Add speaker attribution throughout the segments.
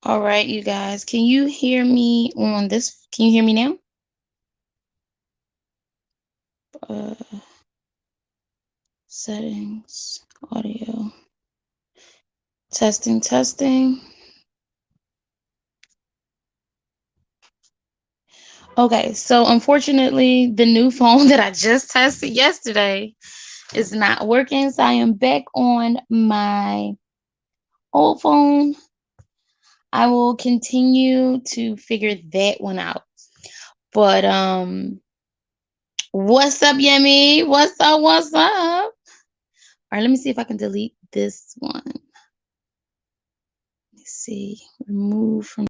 Speaker 1: All right, you guys. Can you hear me on this? Can you hear me now? Uh, settings, audio, testing, testing. Okay, so unfortunately, the new phone that I just tested yesterday is not working. So I am back on my old phone. I will continue to figure that one out. But what's up, Yummy? What's up? What's up? All right, let me see if I can delete this one. Let's see. Remove from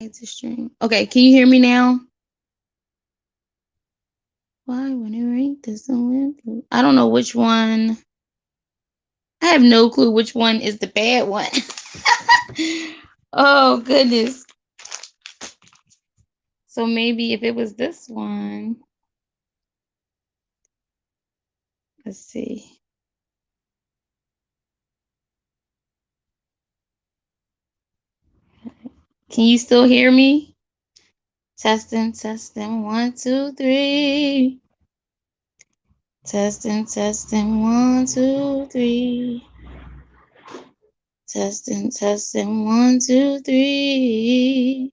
Speaker 1: to stream. Okay, can you hear me now? Why when I rate this one? I don't know which one. I have no clue which one is the bad one. Oh goodness. So maybe if it was this one, let's see. Can you still hear me? Testing, testing, 1, 2, 3. Testing, testing, 1, 2, 3. Testing, testing, 1, 2, 3.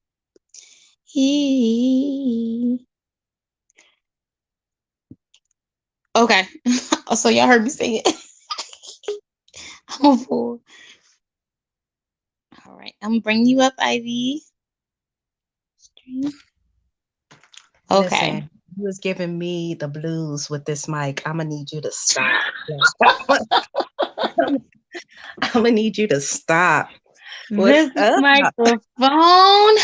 Speaker 1: Okay. So y'all heard me sing it. I'm a fool. All right. I'm bringing you up, Ivy. Okay.
Speaker 2: Listen, you was giving me the blues with this mic. I'm gonna need you to stop. I'm gonna need you to stop. What's
Speaker 1: This
Speaker 2: up?
Speaker 1: microphone,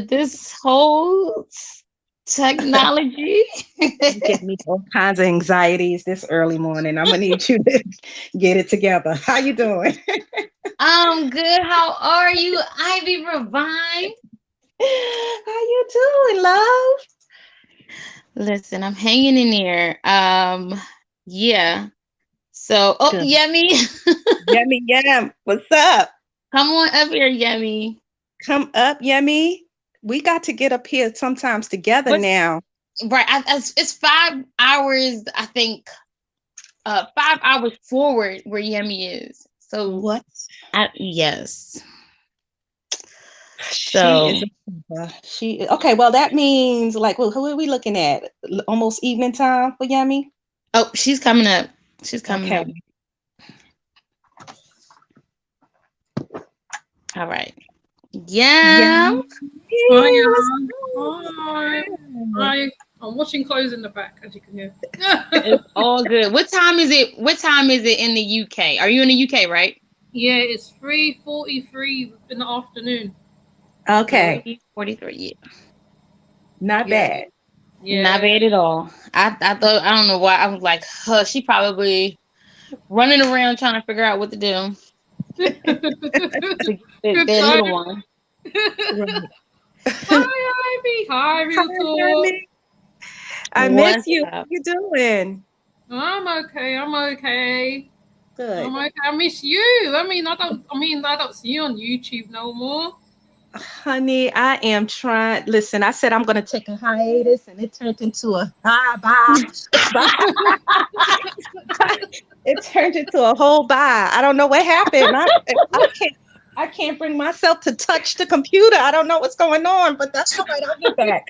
Speaker 1: this whole technology.
Speaker 2: You give me all kinds of anxieties this early morning. I'm gonna need you to get it together. How you doing?
Speaker 1: I'm good. How are you, Ivy Revine?
Speaker 2: How you doing, love?
Speaker 1: Listen, I'm hanging in there. Yeah. So, oh,
Speaker 2: Good.
Speaker 1: Yummy,
Speaker 2: Yummy yum. What's up?
Speaker 1: come on up here, Yummy.
Speaker 2: Come up, Yummy. We got to get up here sometimes together
Speaker 1: What's
Speaker 2: now.
Speaker 1: right? It's 5 hours. I think 5 hours forward where Yummy is. So,
Speaker 2: What?
Speaker 1: yes.
Speaker 2: She
Speaker 1: So,
Speaker 2: is okay. Well, that means like, well, who are we looking at? Almost evening time for Yummy.
Speaker 1: oh, she's coming up. She's coming
Speaker 2: Okay.
Speaker 1: up. All right. Yeah.
Speaker 2: Yummy.
Speaker 3: Hi,
Speaker 2: What's
Speaker 3: hi,
Speaker 2: good?
Speaker 3: hi. I'm washing clothes in the back, as you can hear.
Speaker 1: It's all good. What time is it? What time is it in the UK? Are you in the UK, right?
Speaker 3: Yeah, it's 3:43 in the afternoon.
Speaker 2: Okay,
Speaker 1: 3:43. Yeah.
Speaker 2: not
Speaker 3: Yeah,
Speaker 2: bad.
Speaker 1: Not
Speaker 3: yeah.
Speaker 1: bad at all. I thought I don't know why I was like, huh, she probably running around trying to figure out what to do to get
Speaker 3: Good
Speaker 1: that
Speaker 3: time.
Speaker 1: little one.
Speaker 2: Right.
Speaker 3: Hi, Ivy. Hi, Real
Speaker 2: Hi,
Speaker 3: Talk.
Speaker 2: Yummy. I miss
Speaker 1: What's
Speaker 2: you. How
Speaker 1: up?
Speaker 2: you doing?
Speaker 3: I'm okay. I'm okay.
Speaker 2: Good.
Speaker 3: I'm okay. I miss you. I don't see you on YouTube no more.
Speaker 2: Honey, I am trying. Listen, I said I'm going to take a hiatus, and it turned into a bye, bye, bye. It turned into a whole buy. I don't know what happened. I can't bring myself to touch the computer. I don't know what's going on, but that's all right. I'll get back.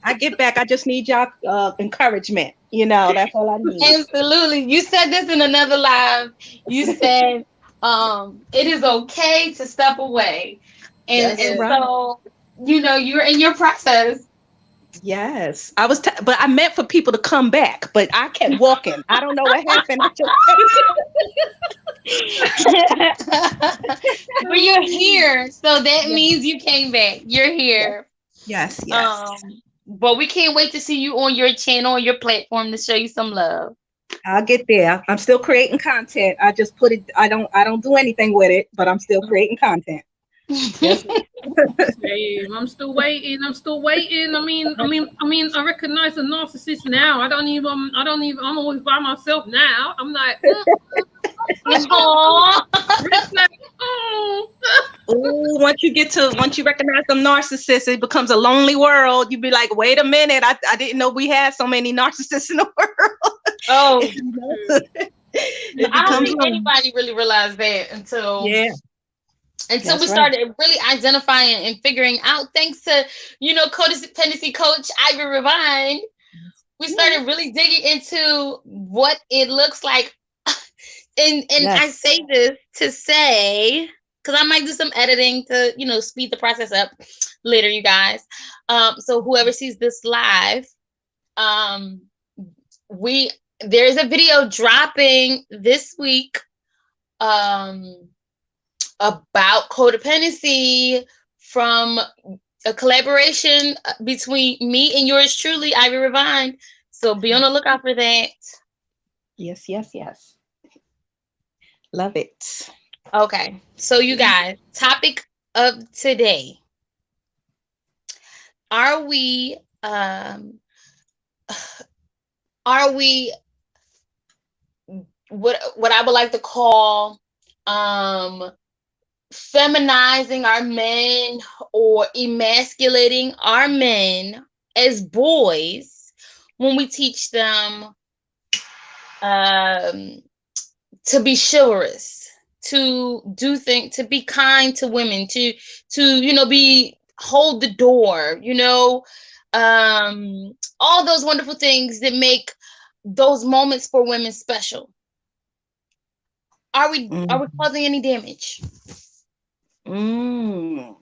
Speaker 2: I get back. I just need y'all encouragement. That's all I need.
Speaker 1: Absolutely. You said this in another live. You said it is okay to step away. And
Speaker 2: That's
Speaker 3: Yeah.
Speaker 1: and
Speaker 2: right.
Speaker 1: so you're in your process.
Speaker 2: Yes, but I meant for people to come back, but I kept walking. I don't know what happened. I just
Speaker 1: But you're here, so that
Speaker 2: yes,
Speaker 1: means you came back. You're
Speaker 2: yes,
Speaker 1: here.
Speaker 2: yes, yes.
Speaker 1: But we can't wait to see you on your channel, on your platform to show you some love.
Speaker 2: I'll get there. I'm still creating content. I just put it. I don't do anything with it, but I'm still creating content. Yes.
Speaker 3: Same. I'm still waiting. I'm still waiting. I recognize a narcissist now. I don't even. I don't even. I'm always by myself now. I'm like,
Speaker 1: Aw.
Speaker 3: red flag. Oh.
Speaker 2: Ooh, once you recognize them narcissists, it becomes a lonely world. You be like, wait a minute, I didn't know we had so many narcissists in the world.
Speaker 1: Oh,
Speaker 2: You know? It
Speaker 1: I don't
Speaker 2: becomes
Speaker 1: think
Speaker 2: lonely.
Speaker 1: anybody really realized that until
Speaker 2: Yeah,
Speaker 1: until we
Speaker 2: that's right.
Speaker 1: started really identifying and figuring out, thanks to codependency coach Ivy Revine, we
Speaker 2: Yeah.
Speaker 1: started really digging into what it looks like. And I
Speaker 2: Yes.
Speaker 1: say this to say, because I might do some editing to speed the process up later, you guys. So whoever sees this live, um we there's a video dropping this week, um about codependency, from a collaboration between me and yours truly, Ivy Revine. So be on the lookout for that.
Speaker 2: Yes, yes, yes. Love it.
Speaker 1: Okay, so you guys, topic of today: Are we are we what I would like to call um feminizing our men, or emasculating our men as boys, when we teach them um to be chivalrous, to do things, to be kind to women, to be hold the door, all those wonderful things that make those moments for women special. Are we
Speaker 2: Mm.
Speaker 1: causing any damage?
Speaker 2: Mm.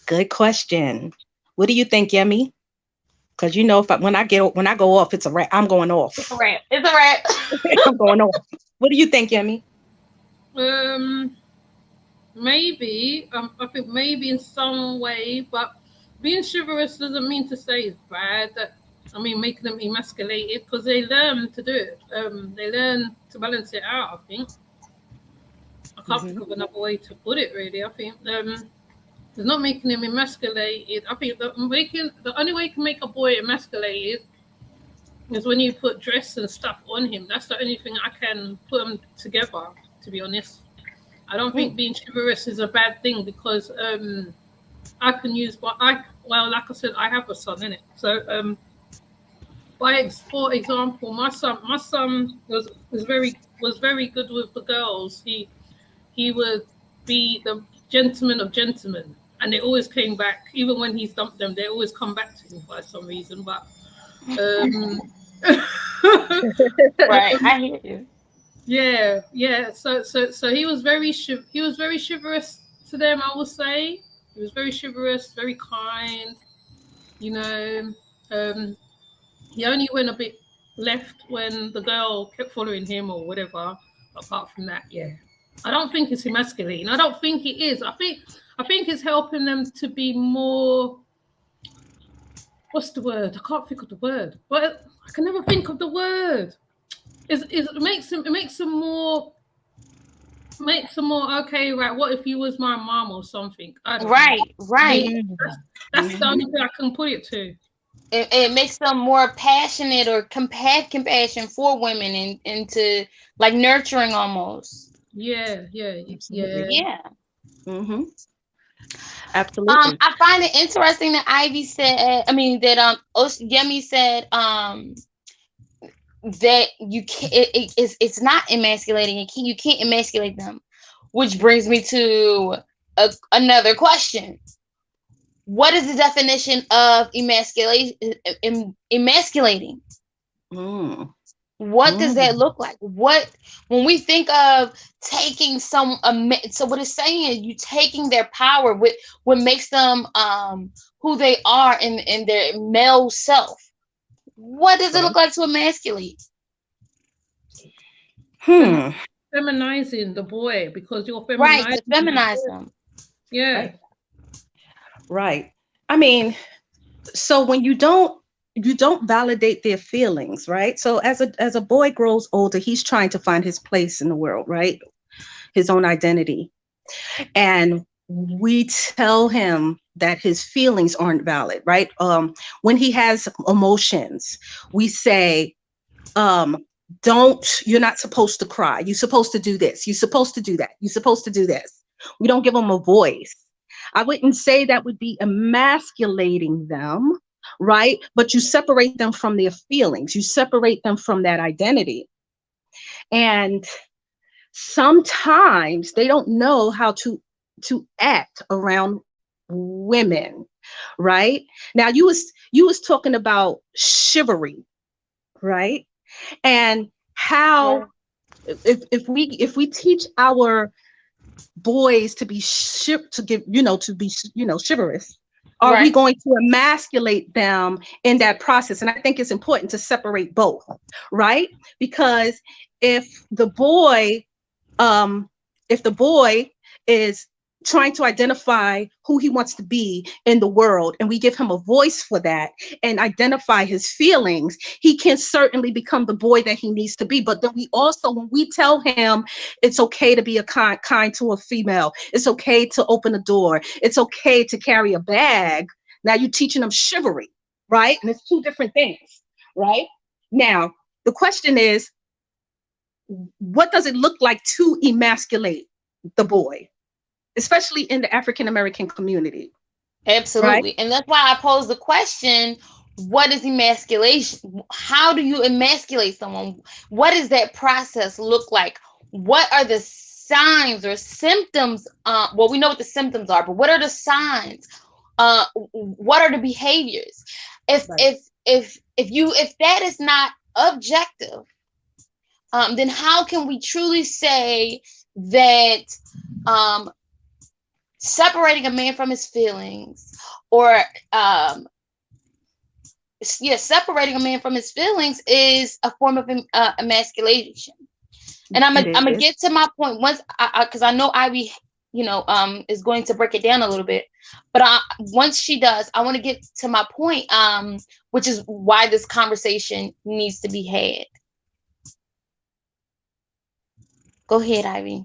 Speaker 2: Good question. What do you think, Yemi? Because if when I go off, it's a wrap. I'm going
Speaker 1: It's a
Speaker 2: off.
Speaker 1: wrap. It's a wrap.
Speaker 2: I'm going off. What do you think, Yemi?
Speaker 3: Um. Maybe. I think maybe in some way, but being chivalrous doesn't mean to say it's bad. Making them emasculated because they learn to do it. They learn to balance it out. I think. I can't think
Speaker 2: Hmm.
Speaker 3: of another way to put it. Really, I think. It's not making him emasculated. I think the only way you can make a boy emasculated is when you put dress and stuff on him. That's the only thing I can put them together. To be honest, I don't think being chivalrous is a bad thing because I can use what like I said, I have a son in it. So for example, my son was very good with the girls. He would be the gentleman of gentlemen, and they always came back. Even when he's dumped them, they always come back to him for some reason. But um,
Speaker 1: Right, I hear you.
Speaker 3: yeah, yeah. So he was very chivalrous to them. I will say he was very chivalrous, very kind. You know, um, he only went a bit left when the girl kept following him or whatever. Apart from that, yeah, I don't think it's emasculating. I don't think it is. I think it's helping them to be more. What's the word? I can't think of the word. But I can never think of the word. It makes them more okay. Right? What if you was my mom or something? I don't know.
Speaker 1: Right, right.
Speaker 3: That's the only thing I can put it to.
Speaker 1: It makes them more passionate, or have compassion for women, and to, like, nurturing almost.
Speaker 3: Yeah, yeah,
Speaker 2: Absolutely.
Speaker 3: yeah.
Speaker 1: Yeah.
Speaker 2: Hmm. Absolutely.
Speaker 1: I find it interesting that Ivy said, I mean, that Yemi said, that you can't, it's not emasculating. You can't emasculate them, which brings me to another question. What is the definition of emasculating?
Speaker 2: Mm.
Speaker 1: What does that
Speaker 2: Mm.
Speaker 1: look like? What, when we think of taking so what it's saying is you taking their power, what makes them who they are in their male self. What does it look
Speaker 2: Right.
Speaker 1: like to emasculate?
Speaker 3: Femi-
Speaker 2: Hmm.
Speaker 3: Feminizing the boy because you're
Speaker 1: Right, to
Speaker 3: feminizing the
Speaker 1: feminize
Speaker 3: boy.
Speaker 1: them.
Speaker 3: Yeah.
Speaker 2: Right. Right. I mean, so when you don't validate their feelings, right? So as a boy grows older, he's trying to find his place in the world, right? His own identity. And we tell him that his feelings aren't valid, right? When he has emotions, we say, um, don't, you're not supposed to cry. You're supposed to do this. You're supposed to do that. You're supposed to do this. We don't give them a voice. I wouldn't say that would be emasculating them, right? But you separate them from their feelings. You separate them from that identity. And sometimes they don't know how to act around women, right? Now you was talking about chivalry, right? And how,
Speaker 1: Right.
Speaker 2: if we teach our boys to be to give, to be, chivalrous, are we
Speaker 1: Right.
Speaker 2: going to emasculate them in that process? And I think it's important to separate both, right? Because if the boy um, if the boy is trying to identify who he wants to be in the world, and we give him a voice for that and identify his feelings, he can certainly become the boy that he needs to be. But then we also, when we tell him it's okay to be a kind to a female, it's okay to open a door, it's okay to carry a bag, now you're teaching them chivalry, right? And it's two different things, right? Now the question is, what does it look like to emasculate the boy, especially in the African American community, right?
Speaker 1: Absolutely. And that's why I pose the question, what is emasculation? How do you emasculate someone? What does that process look like? What are the signs or symptoms? Well, we know what the symptoms are, but what are the signs? What are the behaviors? If
Speaker 2: Right.
Speaker 1: if if that is not objective, then how can we truly say that um, separating a man from his feelings, or um, yeah, separating a man from his feelings is a form of emasculation? And I'm
Speaker 2: It
Speaker 1: gonna I'm gonna
Speaker 2: is.
Speaker 1: get to my point once, because I know Ivy, is going to break it down a little bit, but once she does, I want to get to my point, which is why this conversation needs to be had. Go ahead, Ivy.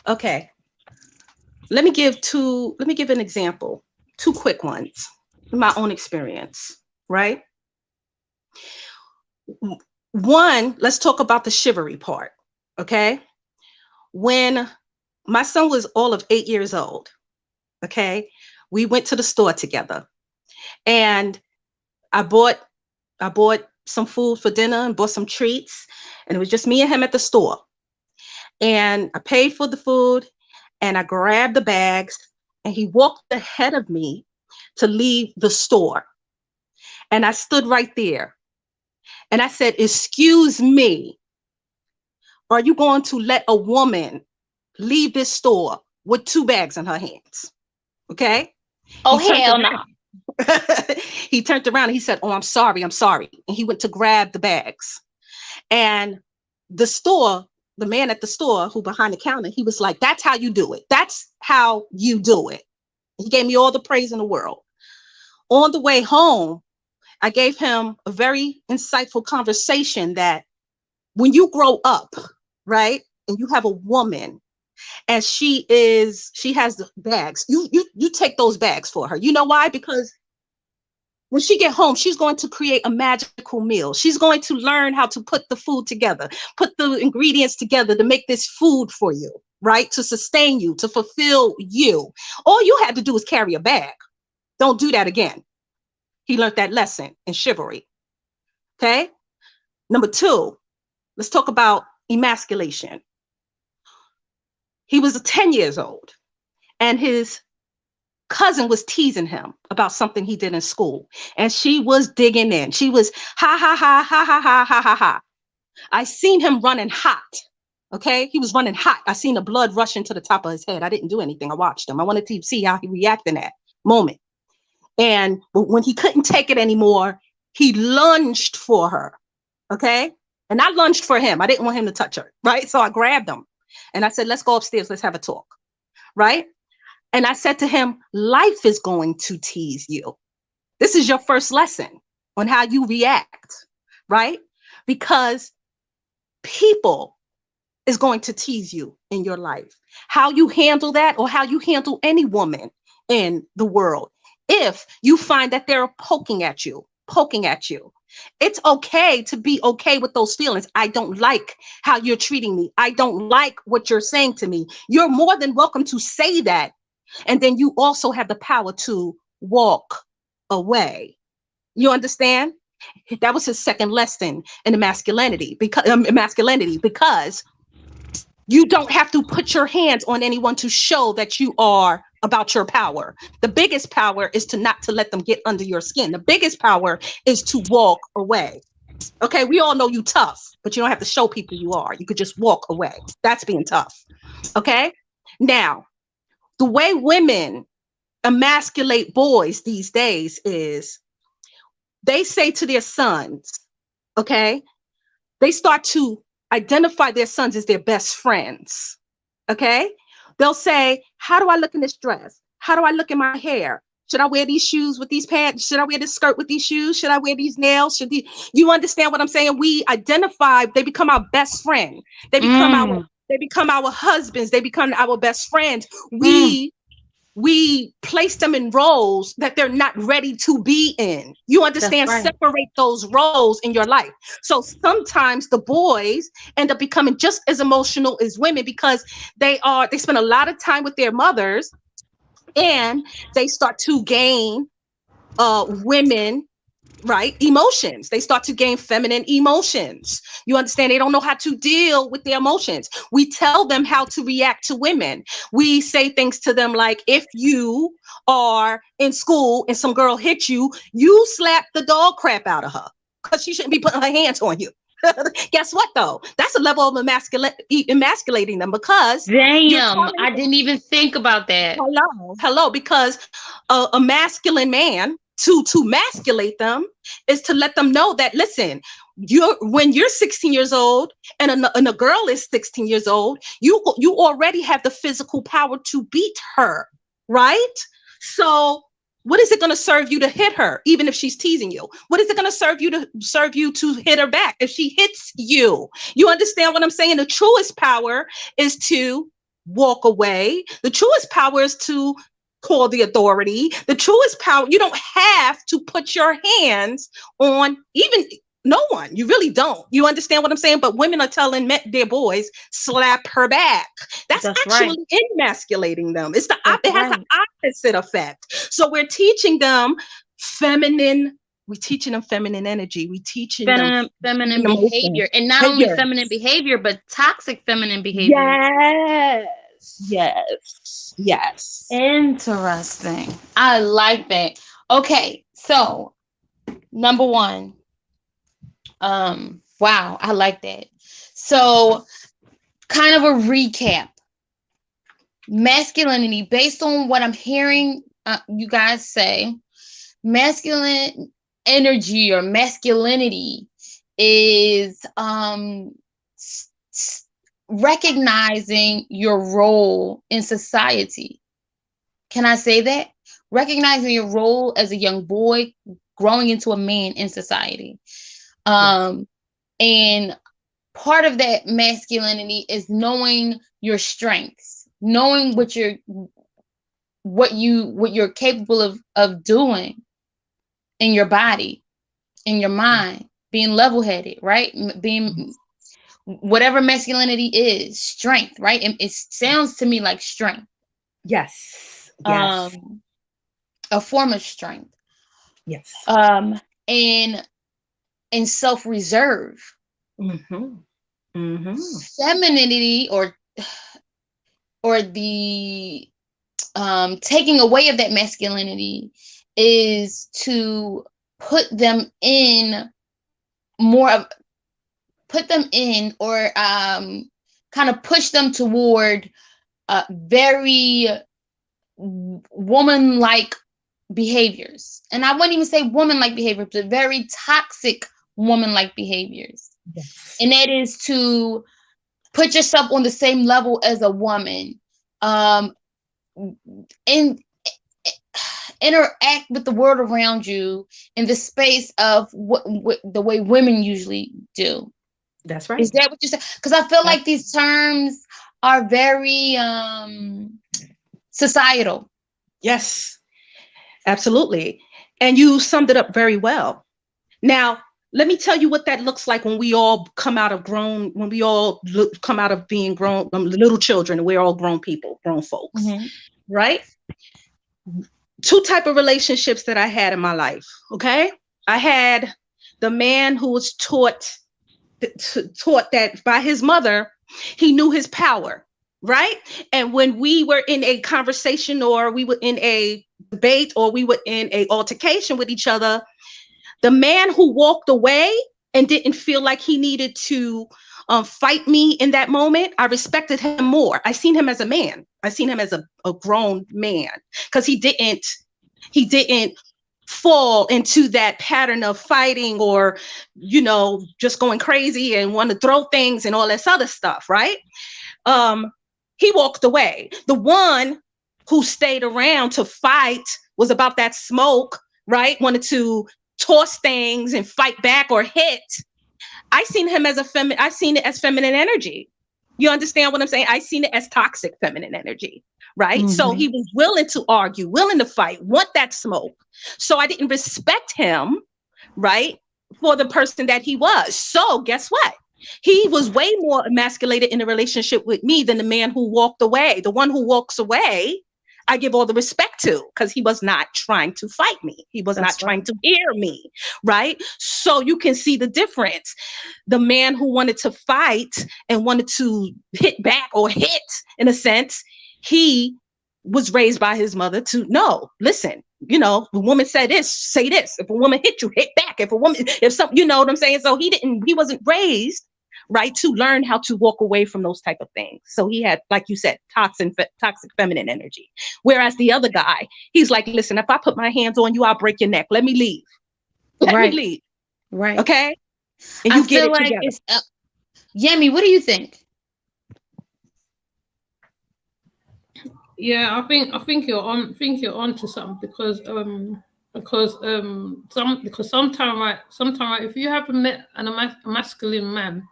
Speaker 2: Okay. Let me give an example. Two quick ones. My own experience, right? One, let's talk about the chivalry part. Okay. When my son was all of 8 years old, okay, we went to the store together, and I bought I bought some food for dinner and bought some treats, and it was just me and him at the store. And I paid for the food, and I grabbed the bags, and he walked ahead of me to leave the store. And I stood right there, and I said, "Excuse me, are you going to let a woman leave this store with two bags in her hands?" Okay?
Speaker 1: Oh
Speaker 2: He turned
Speaker 1: hell no!
Speaker 2: around. He turned around and he said, "Oh, I'm sorry, I'm sorry." And he went to grab the bags. And the store, the man at the store who behind the counter, he was like, "That's how you do it. That's how you do it." He gave me all the praise in the world. On the way home, I gave him a very insightful conversation that when you grow up, right, and you have a woman and she has the bags, you take those bags for her. You know why? Because when she get home, she's going to create a magical meal. She's going to learn how to put the food together, put the ingredients together to make this food for you, right? To sustain you, to fulfill you. All you had to do is carry a bag. Don't do that again. He learned that lesson in chivalry. Okay. Number two, let's talk about emasculation. He was 10 years old, and his cousin was teasing him about something he did in school. And she was digging in. She was ha ha ha ha ha ha ha ha ha. I seen him running hot. Okay, he was running hot. I seen the blood rush into the top of his head. I didn't do anything. I watched him. I wanted to see how he reacted in that moment. And when he couldn't take it anymore, he lunged for her. Okay, and I lunged for him. I didn't want him to touch her. Right, so I grabbed him and I said, "Let's go upstairs. Let's have a talk." Right. And I said to him, life is going to tease you. This is your first lesson on how you react, right? Because people is going to tease you in your life. How you handle that, or how you handle any woman in the world. If you find that they're poking at you, it's okay to be okay with those feelings. I don't like how you're treating me. I don't like what you're saying to me. You're more than welcome to say that. And then you also have the power to walk away. You understand? That was his second lesson in the masculinity, because you don't have to put your hands on anyone to show that you are about your power. The biggest power is to let them get under your skin. The biggest power is to walk away. Okay, we all know you tough, but you don't have to show people you are. You could just walk away. That's being tough. Okay? Now, the way women emasculate boys these days is they say to their sons, okay, they start to identify their sons as their best friends. Okay, they'll say, how do I look in this dress? How do I look in my hair? Should I wear these shoes with these pants? Should I wear this skirt with these shoes? Should I wear these nails? You understand what I'm saying? We identify, they become our best friend. They become our husbands. They become our best friends. We place them in roles that they're not ready to be in. You understand? Right. Separate those roles in your life. So sometimes the boys end up becoming just as emotional as women, because they spend a lot of time with their mothers, and they start to gain women, right, emotions. They start to gain feminine emotions. You understand? They don't know how to deal with their emotions. We tell them how to react to women. We say things to them like, if you are in school and some girl hits you, you slap the dog crap out of her, because she shouldn't be putting her hands on you. Guess what though? That's a level of emasculating them, because
Speaker 1: damn, I didn't even think about that.
Speaker 2: Hello, because a masculine man, to masculate them is to let them know that, listen, when you're 16 years old and a girl is 16 years old, you already have the physical power to beat her, right? So what is it going to serve you to hit her, even if she's teasing you? What is it going to serve you to hit her back if she hits you? You understand what I'm saying? The truest power is to walk away. The truest power is to call the authority. The truest power, you don't have to put your hands on even no one. You really don't. You understand what I'm saying? But women are telling their boys, slap her back. That's actually right. Emasculating them. It has an opposite effect. So we're teaching them feminine. We're teaching them feminine energy. We're teaching them
Speaker 1: feminine behavior. And not only feminine behavior, but toxic feminine behavior.
Speaker 2: Yes.
Speaker 1: Interesting. I like that. Okay, so number one. Wow, I like that. So, kind of a recap. Masculinity, based on what I'm hearing you guys say, masculine energy or masculinity is recognizing your role in society. Can I say that? Recognizing your role as a young boy growing into a man in society. And part of that masculinity is knowing your strengths, knowing what you're capable of doing in your body, in your mind, being level-headed, right? Being whatever masculinity is, strength, right? And it sounds to me like strength.
Speaker 2: Yes.
Speaker 1: A form of strength.
Speaker 2: Yes.
Speaker 1: And and self-reserve.
Speaker 2: Mm-hmm. Mm-hmm.
Speaker 1: Femininity, or the taking away of that masculinity, is to put them in more of put them in or kind of push them toward very woman-like behaviors. And I wouldn't even say woman-like behaviors, but very toxic woman-like behaviors.
Speaker 2: Yes.
Speaker 1: And that is to put yourself on the same level as a woman, um, and interact with the world around you in the space of what the way women usually do.
Speaker 2: That's right.
Speaker 1: Is that what you said? Because I feel
Speaker 2: That-
Speaker 1: like these terms are very societal.
Speaker 2: yes, absolutely. And you summed it up very well. Now, let me tell you what that looks like when we all come out of grown, when we all come out of being grown, little children, and we're all grown people, grown folks,
Speaker 1: Mm-hmm.
Speaker 2: right? Two type of relationships that I had in my life. Okay, I had the man who was taught that by his mother, he knew his power, right? And when we were in a conversation, or we were in a debate, or we were in a altercation with each other, the man who walked away and didn't feel like he needed to fight me in that moment, I respected him more. I seen him as a man. I seen him as a grown man, because he didn't fall into that pattern of fighting, or just going crazy and want to throw things and all this other stuff, right? um he walked away. The one who stayed around to fight was about that smoke, right? Wanted to toss things and fight back or hit. I seen it as feminine energy. You understand what I'm saying? I seen it as toxic feminine energy, right? So
Speaker 1: Mm-hmm.
Speaker 2: he was willing to argue, willing to fight, want that smoke. So I didn't respect him, right? For the person that he was. So guess what? He was way more emasculated in a relationship with me than the man who walked away. The one who walks away, I give all the respect to, because he was not trying to fight me. He was not
Speaker 1: That's right.
Speaker 2: trying to hear me, right? So you can see the difference. The man who wanted to fight and wanted to hit back, or hit in a sense, he was raised by his mother to no, listen, the woman said this, say this. If a woman hit you, hit back. If something, you know what I'm saying? So he wasn't raised, right, to learn how to walk away from those type of things. So he had, like you said, toxic feminine energy. Whereas the other guy, he's like, listen, if I put my hands on you, I'll break your neck. Let me leave. Let me
Speaker 1: Right.
Speaker 2: leave.
Speaker 1: Right.
Speaker 2: Okay. And
Speaker 1: I
Speaker 2: you get
Speaker 1: feel
Speaker 2: it
Speaker 1: like
Speaker 2: together.
Speaker 1: it's Yemi, what do you think?
Speaker 3: Yeah, I think you're on to something, because sometimes right, if you haven't met a masculine man,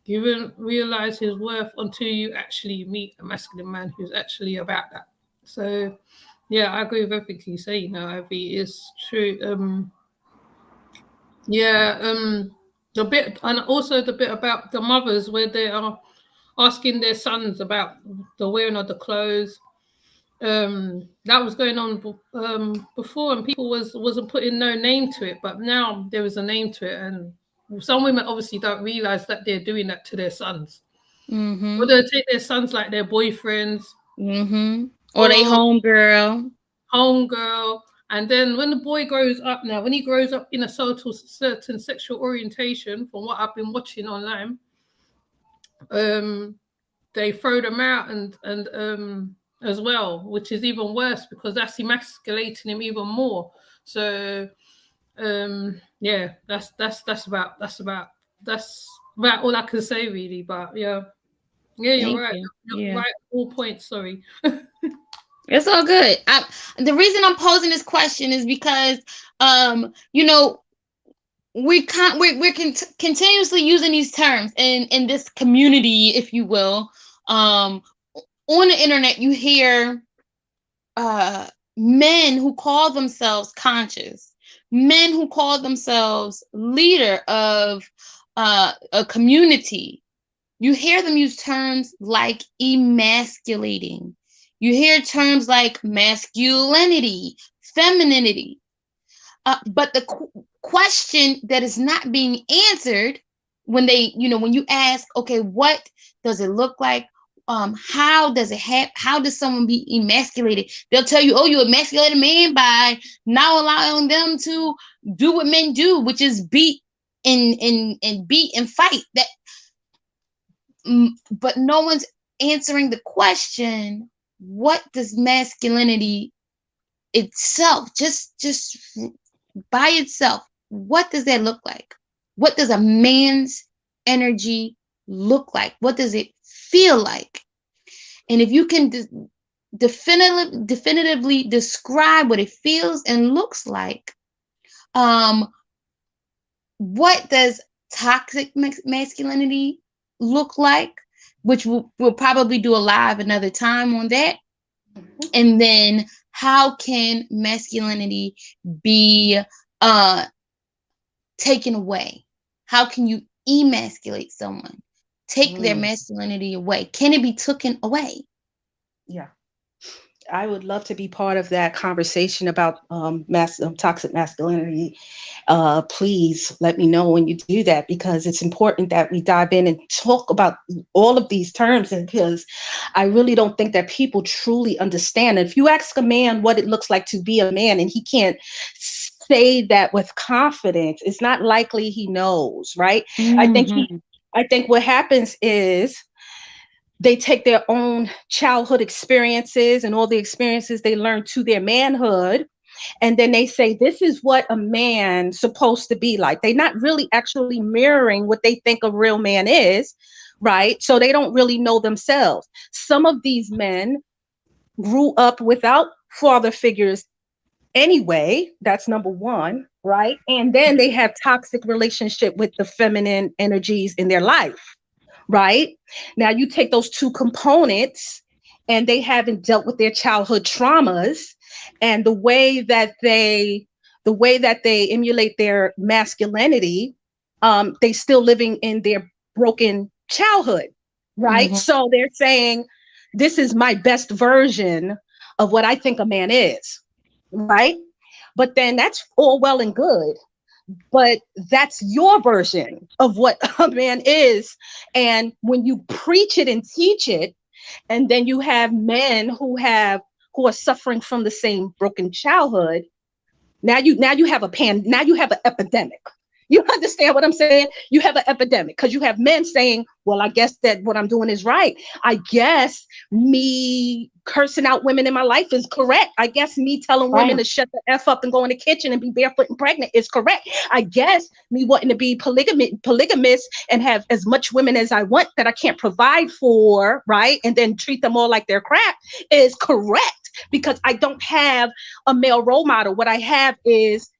Speaker 3: you won't realize his worth until you actually meet a masculine man who's actually about that. So yeah, I agree with everything you say. Ivy, is true. Yeah, the bit, and also the bit about the mothers where they are asking their sons about the wearing of the clothes. That was going on before, and people wasn't putting no name to it, but now there is a name to it, and some women obviously don't realize that they're doing that to their sons, or
Speaker 1: Mm-hmm.
Speaker 3: they take their sons like their boyfriends
Speaker 1: Mm-hmm. Or they
Speaker 3: or
Speaker 1: home girl.
Speaker 3: homegirl. And then when the boy grows up, now when he grows up in a certain sexual orientation, from what I've been watching online, um they throw them out, and as well, which is even worse because that's emasculating him even more. So yeah, that's about all I can say really. But yeah, you're
Speaker 1: Thank
Speaker 3: right.
Speaker 1: you.
Speaker 3: You're
Speaker 1: Yeah.
Speaker 3: right. All points. Sorry.
Speaker 1: It's all good. The reason I'm posing this question is because, you know, we're continuously using these terms in this community, if you will. On the internet, you hear uh, men who call themselves conscious, men who call themselves leader of a community. You hear them use terms like emasculating. You hear terms like masculinity, femininity. But the question that is not being answered when they, when you ask, okay, what does it look like? How does it happen? How does someone be emasculated? They'll tell you, oh, you emasculate a man by now allowing them to do what men do, which is beat and beat and fight. But no one's answering the question: what does masculinity itself, just by itself, what does that look like? What does a man's energy look like? What does it feel like? And if you can definitively describe what it feels and looks like, what does toxic masculinity look like? Which we'll probably do a live another time on that. And then how can masculinity be taken away? How can you emasculate someone? Take their masculinity away. Can it be taken away?
Speaker 2: Yeah. I would love to be part of that conversation about toxic masculinity. Please let me know when you do that, because it's important that we dive in and talk about all of these terms, and because I really don't think that people truly understand. If you ask a man what it looks like to be a man and he can't say that with confidence, it's not likely he knows, right?
Speaker 1: Mm-hmm.
Speaker 2: I think what happens is they take their own childhood experiences and all the experiences they learned to their manhood, and then they say this is what a man's supposed to be like. They're not really actually mirroring what they think a real man is, right? So they don't really know themselves. Some of these men grew up without father figures anyway. That's number one, right? And then they have toxic relationship with the feminine energies in their life, right? Now you take those two components, and they haven't dealt with their childhood traumas, and the way that they emulate their masculinity, they still living in their broken childhood, right?
Speaker 1: Mm-hmm.
Speaker 2: So they're saying, this is my best version of what I think a man is, right? But then that's all well and good, but that's your version of what a man is. And when you preach it and teach it, and then you have men who are suffering from the same broken childhood, now you have now you have an epidemic. You understand what I'm saying? You have an epidemic because you have men saying, well, I guess that what I'm doing is right. I guess me cursing out women in my life is correct. I guess me telling women
Speaker 1: Right.
Speaker 2: to shut the F up and go in the kitchen and be barefoot and pregnant is correct. I guess me wanting to be polygamous and have as much women as I want that I can't provide for, right? And then treat them all like they're crap is correct, because I don't have a male role model. What I have is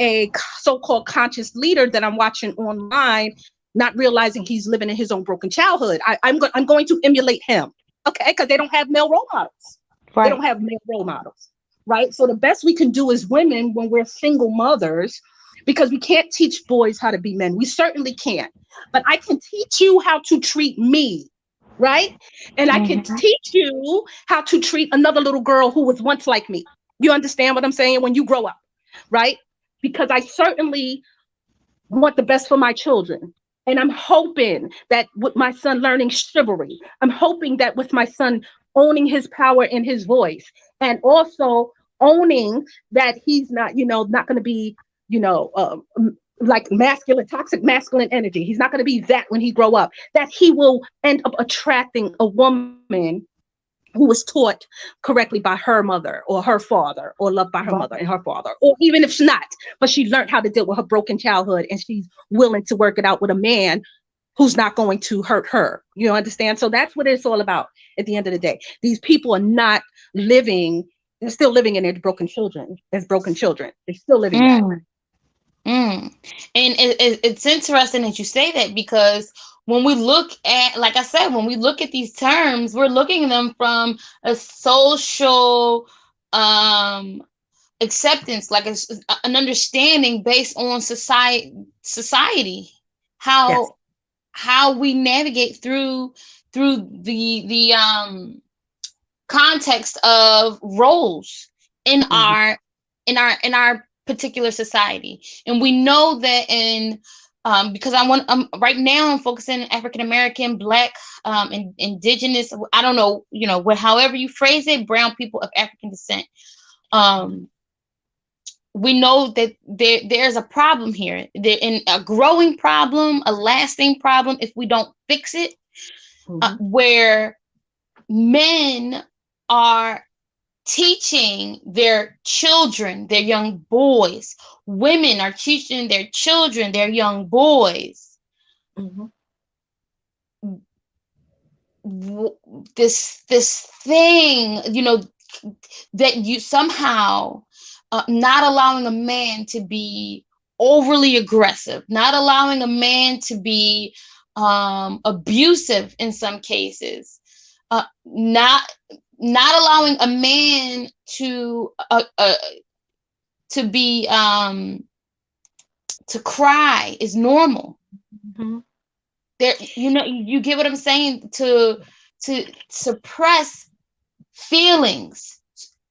Speaker 2: a so-called conscious leader that I'm watching online, not realizing he's living in his own broken childhood. I'm going to emulate him, okay? Because they don't have male role models. They
Speaker 1: Right.
Speaker 2: don't have male role models, right? So the best we can do as women when we're single mothers, because we can't teach boys how to be men. We certainly can't. But I can teach you how to treat me, right? And I can
Speaker 1: Mm-hmm.
Speaker 2: teach you how to treat another little girl who was once like me. You understand what I'm saying? When you grow up, right? Because I certainly want the best for my children. And I'm hoping that with my son learning chivalry, I'm hoping that with my son owning his power in his voice, and also owning that he's not, not going to be, you know, like masculine, toxic masculine energy. He's not going to be that when he grow up, that he will end up attracting a woman who was taught correctly by her mother or her father, or loved by her mother and
Speaker 1: Right.
Speaker 2: her father, or even if she's not, but she learned how to deal with her broken childhood, and she's willing to work it out with a man who's not going to hurt her. You understand? So that's what it's all about at the end of the day. These people are not living, they're still living in their broken children as broken children. They're still living that.
Speaker 1: Mm. Mm. And it's interesting that you say that, because when we look at, like I said, when we look at these terms, we're looking at them from a social um acceptance, like an understanding based on society,
Speaker 2: Yes.
Speaker 1: how we navigate through the context of roles in
Speaker 2: Mhm.
Speaker 1: our particular society. And we know that in because right now I'm focusing on African American, Black, indigenous, I don't know, however you phrase it, brown people of African descent. Um, we know that there's a problem here, in a growing problem, a lasting problem if we don't fix it, where men are teaching their children, their young boys. Women are teaching their children, their young boys. This thing, that you somehow not allowing a man to be overly aggressive, not allowing a man to be abusive in some cases, not allowing a man to be to cry is normal. There, you get what I'm saying? To suppress feelings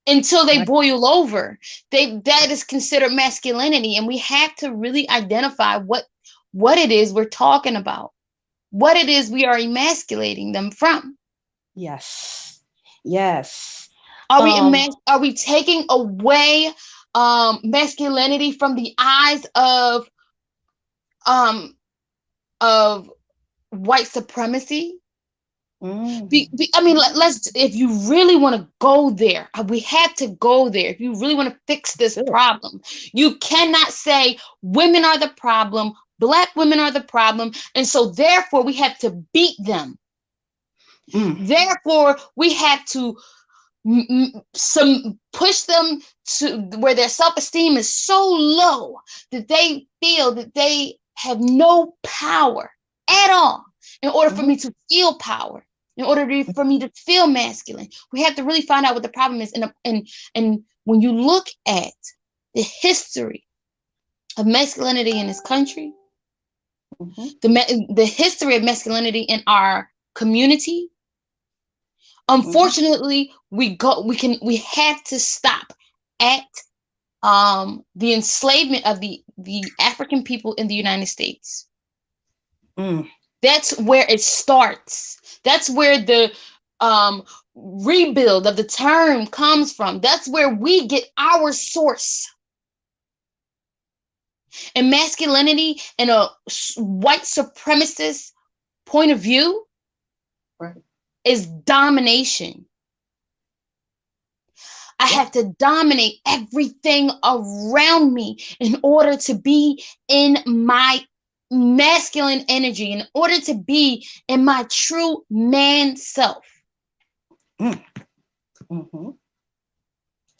Speaker 1: until they boil over, that is considered masculinity, and we have to really identify what it is we're talking about, what it is we are emasculating them from.
Speaker 2: Yes.
Speaker 1: Are we taking away masculinity from the eyes of white supremacy? Let's, if you really want to go there, we have to go there. If you really want to fix this problem, you cannot say women are the problem, Black women are the problem, and so therefore we have to beat them. Therefore, we have to push them to where their self-esteem is so low that they feel that they have no power at all. In order for me to feel power, in order for me to feel masculine, we have to really find out what the problem is. And when you look at the history of masculinity in this country, the history of masculinity in our community, unfortunately, we have to stop at the enslavement of the African people in the United States. That's where it starts. That's where the rebuild of the term comes from. That's where we get our source. And masculinity in a white supremacist point of view is domination. I have to dominate everything around me in order to be in my masculine energy, in order to be in my true man self.
Speaker 2: That's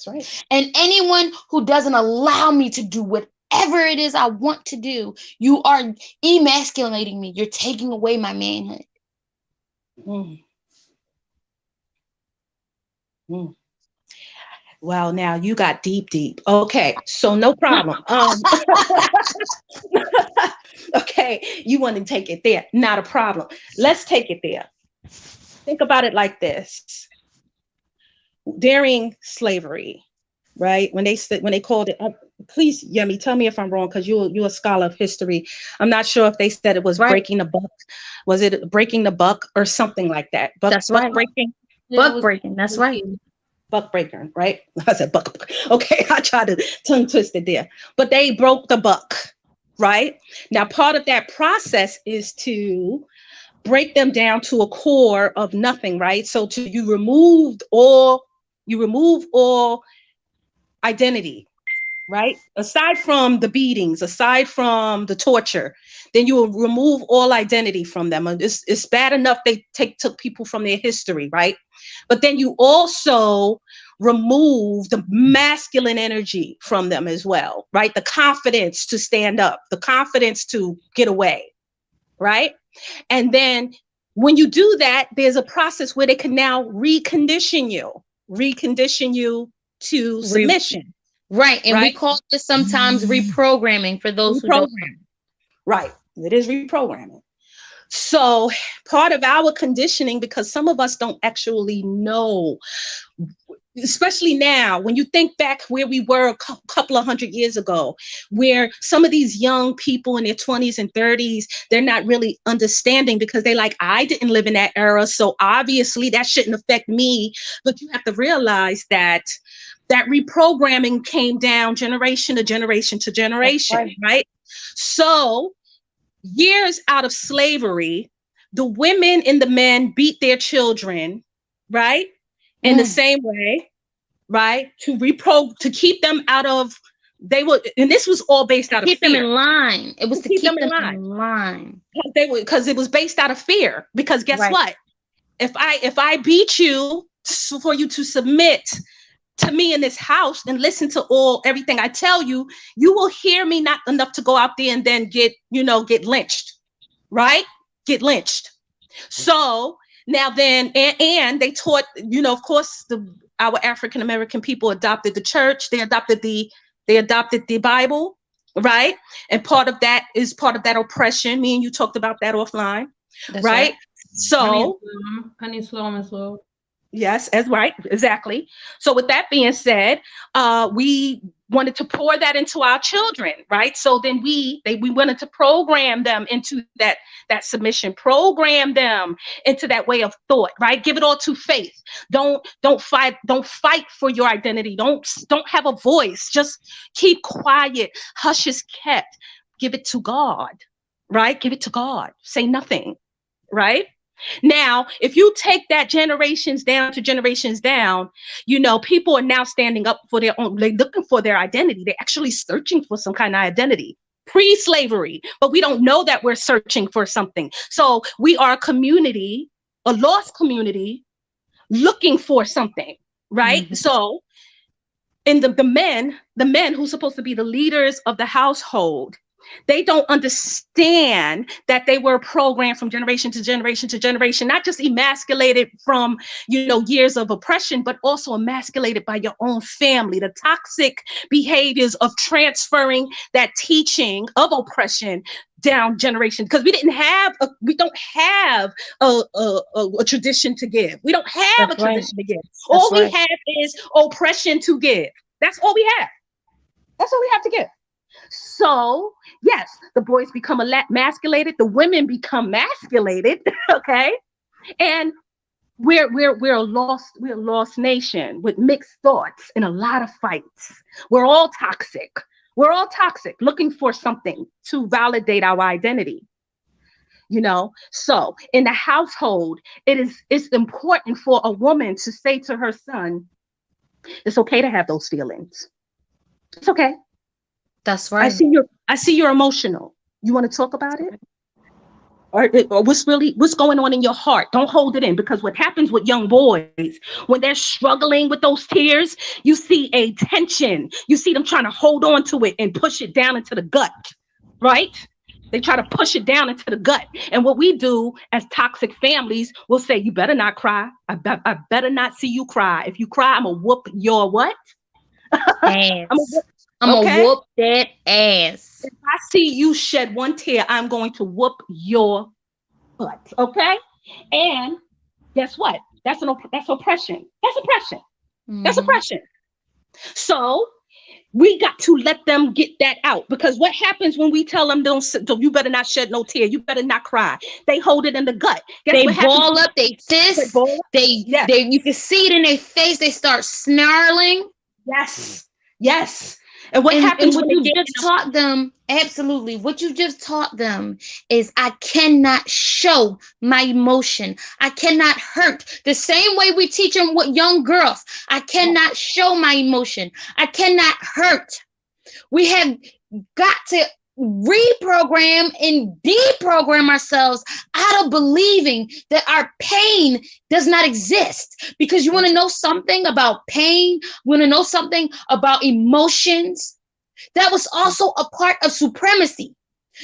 Speaker 2: right.
Speaker 1: And anyone who doesn't allow me to do whatever it is I want to do, you are emasculating me. You're taking away my manhood.
Speaker 2: Well, now you got deep. Okay, so no problem. Okay, you want to take it there. Not a problem. Let's take it there. Think about it like this. During slavery, right? When they called it, please, Yemi, tell me if I'm wrong, because you're a scholar of history. I'm not sure if they said it was breaking the buck. Was it breaking the buck or something like that?
Speaker 1: That's right.
Speaker 2: Buck breaking.
Speaker 1: Buck breaking. That's right.
Speaker 2: Buck breaker, right? I said buck. Okay, I tried to tongue twist it there, but they broke the buck, right? Now, part of that process is to break them down to a core of nothing, right? So you remove all identity, right? Aside from the beatings, aside from the torture, then you will remove all identity from them. It's bad enough they took people from their history, right? But then you also remove the masculine energy from them as well, right? The confidence to stand up, the confidence to get away, right? And then when you do that, there's a process where they can now recondition you to submission.
Speaker 1: Right. And we call this sometimes reprogramming, for those who don't know.
Speaker 2: Right. It is reprogramming. So part of our conditioning, because some of us don't actually know especially now, when you think back where we were a couple of 100 years ago, where some of these young people in their 20s and 30s, they're not really understanding because they like, I didn't live in that era, so obviously that shouldn't affect me. But you have to realize that that reprogramming came down generation to generation to
Speaker 1: That's
Speaker 2: generation,
Speaker 1: right.
Speaker 2: right? So years out of slavery, the women and the men beat their children, right? In the
Speaker 1: Mm.
Speaker 2: same way, right? To keep them out of, they were, and this was all based out of
Speaker 1: Keep them
Speaker 2: fear.
Speaker 1: in line. It was
Speaker 2: To
Speaker 1: to
Speaker 2: keep them
Speaker 1: keep
Speaker 2: in
Speaker 1: them
Speaker 2: line.
Speaker 1: in line.
Speaker 2: Because it was based out of fear. Because guess
Speaker 1: Right.
Speaker 2: what? If I beat you for you to submit to me in this house and listen to everything I tell you, you will hear me not enough to go out there and then get lynched, right? Get lynched. So now then, and they taught, of course, our African American people adopted the church. They adopted the Bible, right? And part of that oppression. Me and you talked about that offline,
Speaker 1: That's
Speaker 2: right?
Speaker 1: right.
Speaker 2: So
Speaker 3: And Islam as well.
Speaker 2: yes, that's right. Exactly. So with that being said, we wanted to pour that into our children, right? So then we wanted to program them into that submission, program them into that way of thought, right? Give it all to faith. Don't fight for your identity. Don't have a voice. Just keep quiet. Hush is kept. Give it to God, right? Give it to God. Say nothing, right? Now, if you take that generations down to generations down, people are now standing up for their own, they're looking for their identity. They're actually searching for some kind of identity pre-slavery, but we don't know that we're searching for something. So we are a community, a lost community, looking for something, right?
Speaker 1: Mhm.
Speaker 2: So and the men who's supposed to be the leaders of the household, they don't understand that they were programmed from generation to generation to generation, not just emasculated from years of oppression, but also emasculated by your own family, the toxic behaviors of transferring that teaching of oppression down generation, because we don't have a tradition to give. We don't have a
Speaker 1: That's right.
Speaker 2: tradition to give.
Speaker 1: That's
Speaker 2: All we
Speaker 1: right.
Speaker 2: have is oppression to give. That's all we have. That's all we have to give. So yes, the boys become emasculated, the women become masculated, okay, and we're a lost nation with mixed thoughts and a lot of fights. We're all toxic. We're all toxic, looking for something to validate our identity. So in the household, it's important for a woman to say to her son, it's okay to have those feelings. It's okay.
Speaker 1: That's
Speaker 2: I
Speaker 1: right.
Speaker 2: see you're emotional. You want to talk about it? Or what's going on in your heart? Don't hold it in, because what happens with young boys when they're struggling with those tears, you see a tension. You see them trying to hold on to it and push it down into the gut, right? They try to push it down into the gut. And what we do as toxic families, we'll say, you better not cry. I better not see you cry. If you cry, I'm going to whoop your what? I'm gonna
Speaker 1: Ass.
Speaker 2: whoop,
Speaker 1: I'm gonna
Speaker 2: okay?
Speaker 1: whoop that ass.
Speaker 2: If I see you shed one tear, I'm going to whoop your butt, okay? And guess what? That's oppression. That's oppression. That's
Speaker 1: Hmm.
Speaker 2: oppression. So we got to let them get that out, because what happens when we tell them, you better not shed no tear, you better not cry? They hold it in the gut. Guess
Speaker 1: They
Speaker 2: what happens?
Speaker 1: ball up they
Speaker 2: They
Speaker 1: fists.
Speaker 2: ball up. Yes,
Speaker 1: They you can see it in their face. They start snarling.
Speaker 2: yes, yes. And what
Speaker 1: And
Speaker 2: happens
Speaker 1: what
Speaker 2: when they
Speaker 1: you
Speaker 2: get
Speaker 1: just taught them, absolutely, what you just taught them is I cannot show my emotion. I cannot hurt. The same way we teach them with young girls. I cannot show my emotion. I cannot hurt. We have got to reprogram and deprogram ourselves out of believing that our pain does not exist. Because you want to know something about pain, you want to know something about emotions. That was also a part of supremacy,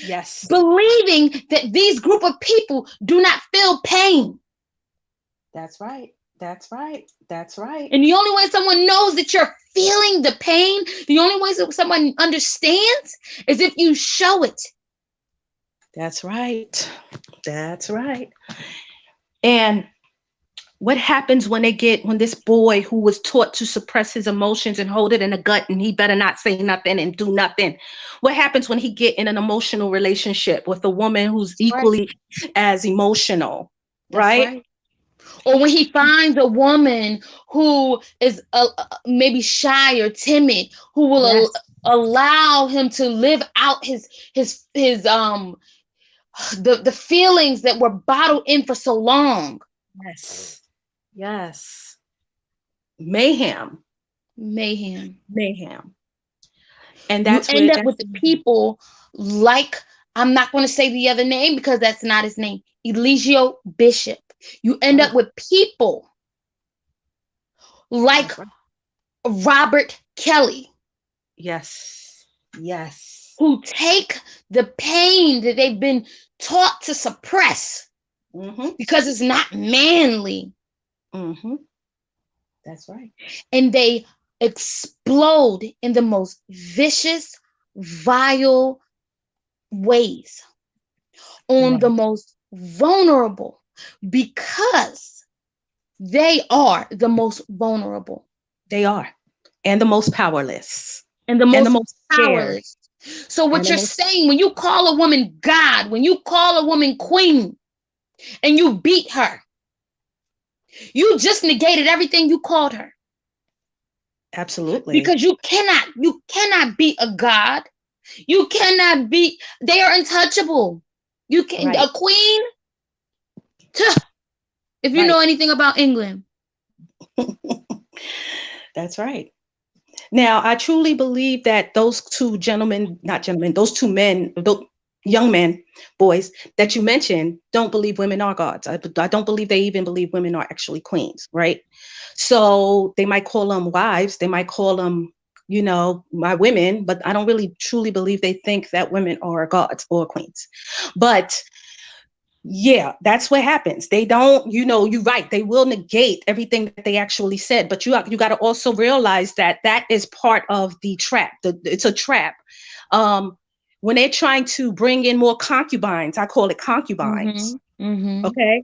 Speaker 2: yes,
Speaker 1: believing that these group of people do not feel pain.
Speaker 2: that's right. That's right. That's right.
Speaker 1: And the only way someone knows that you're feeling the pain, the only way that someone understands is if you show it.
Speaker 2: That's right. That's right. And What happens when this boy who was taught to suppress his emotions and hold it in the gut and he better not say nothing and do nothing? What happens when he get in an emotional relationship with a woman who's
Speaker 1: Right.
Speaker 2: equally as emotional,
Speaker 1: That's
Speaker 2: right?
Speaker 1: right. Or when he finds a woman who is maybe shy or timid, who will
Speaker 2: Yes,
Speaker 1: allow him to live out his the feelings that were bottled in for so long.
Speaker 2: yes, yes. Mayhem,
Speaker 1: Mayhem.
Speaker 2: mayhem. And
Speaker 1: You
Speaker 2: that's
Speaker 1: end
Speaker 2: where
Speaker 1: up with the people like, I'm not going to say the other name because that's not his name, Eligio Bishop. You end
Speaker 2: oh,
Speaker 1: up with people like
Speaker 2: that's right.
Speaker 1: Robert Kelly,
Speaker 2: Yes, yes.
Speaker 1: who take the pain that they've been taught to suppress
Speaker 2: Mm-hmm.
Speaker 1: because it's not manly,
Speaker 2: Mm-hmm. That's right.
Speaker 1: and they explode in the most vicious, vile ways on the
Speaker 2: Right.
Speaker 1: most vulnerable, because they are the most vulnerable
Speaker 2: They are. And the most powerless.
Speaker 1: and the
Speaker 2: And the
Speaker 1: most
Speaker 2: most scared.
Speaker 1: powerless. So,
Speaker 2: And
Speaker 1: what
Speaker 2: the
Speaker 1: you're
Speaker 2: most
Speaker 1: saying, when you call a woman God, when you call a woman queen, and you beat her, you just negated everything you called her,
Speaker 2: absolutely.
Speaker 1: because you cannot beat a God. You cannot beat. They are untouchable. You can
Speaker 2: Right.
Speaker 1: a queen. Tuh, if you know
Speaker 2: Right.
Speaker 1: anything about England,
Speaker 2: That's right. Now, I truly believe that those two gentlemen, not gentlemen, those two men, those young men, boys that you mentioned, don't believe women are gods. I don't believe they even believe women are actually queens, right? So they might call them wives, they might call them, my women, but I don't really truly believe they think that women are gods or queens. But yeah, that's what happens. They don't, you're right. They will negate everything that they actually said. But you got to also realize that that is part of the trap. It's a trap. Um, when they're trying to bring in more concubines, I call it concubines.
Speaker 1: mm-hmm, mm-hmm,
Speaker 2: Okay.